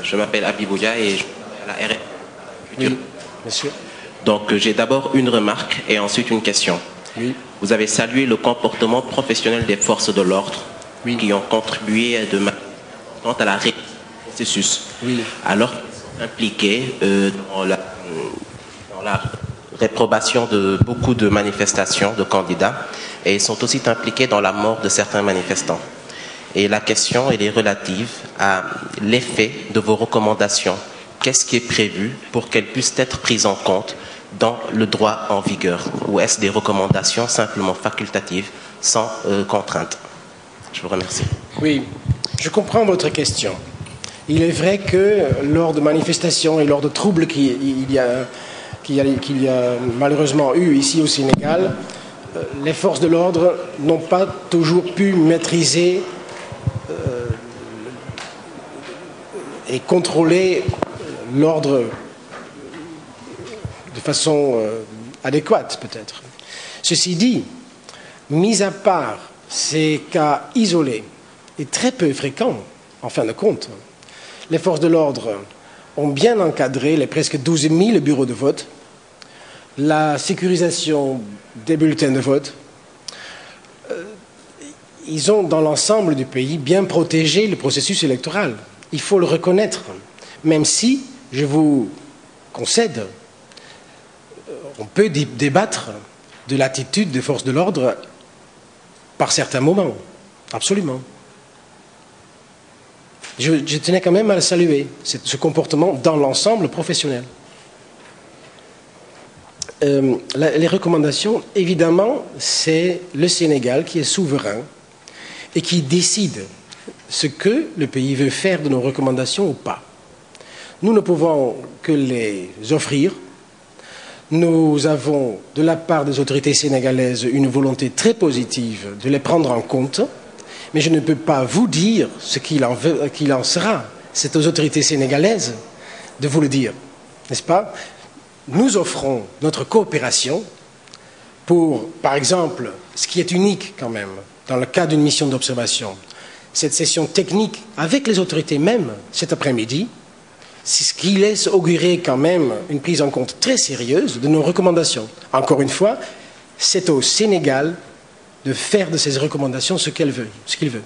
Je m'appelle Abibouya et je travaille à la RF. Oui, monsieur. Donc j'ai d'abord une remarque et ensuite une question. Oui. Vous avez salué le comportement professionnel des forces de l'ordre qui ont contribué de manière importante à la réussite du processus. Oui. Alors impliqués dans la réprobation de beaucoup de manifestations de candidats et ils sont aussi impliqués dans la mort de certains manifestants. Et la question elle est relative à l'effet de vos recommandations. Qu'est-ce qui est prévu pour qu'elles puissent être prises en compte dans le droit en vigueur? Ou est-ce des recommandations simplement facultatives, sans contrainte? Je vous remercie. Oui, je comprends votre question. Il est vrai que lors de manifestations et lors de troubles qu'il y a malheureusement eu ici au Sénégal, les forces de l'ordre n'ont pas toujours pu maîtriser et contrôler l'ordre de façon adéquate, peut-être. Ceci dit, mis à part ces cas isolés et très peu fréquents, en fin de compte, les forces de l'ordre ont bien encadré les presque 12 000 bureaux de vote, la sécurisation des bulletins de vote. Ils ont, dans l'ensemble du pays, bien protégé le processus électoral. Il faut le reconnaître, même si, je vous concède, on peut débattre de l'attitude des forces de l'ordre par certains moments. Absolument. Je tenais quand même à le saluer, ce comportement dans l'ensemble professionnel. Les recommandations, évidemment, c'est le Sénégal qui est souverain et qui décide ce que le pays veut faire de nos recommandations ou pas. Nous ne pouvons que les offrir. Nous avons, de la part des autorités sénégalaises, une volonté très positive de les prendre en compte, mais je ne peux pas vous dire ce qu'il en sera. C'est aux autorités sénégalaises de vous le dire, n'est-ce pas? Nous offrons notre coopération pour, par exemple, ce qui est unique quand même, dans le cas d'une mission d'observation, cette session technique avec les autorités même cet après-midi, c'est ce qui laisse augurer quand même une prise en compte très sérieuse de nos recommandations. Encore une fois, c'est au Sénégal de faire de ces recommandations ce qu'il veut.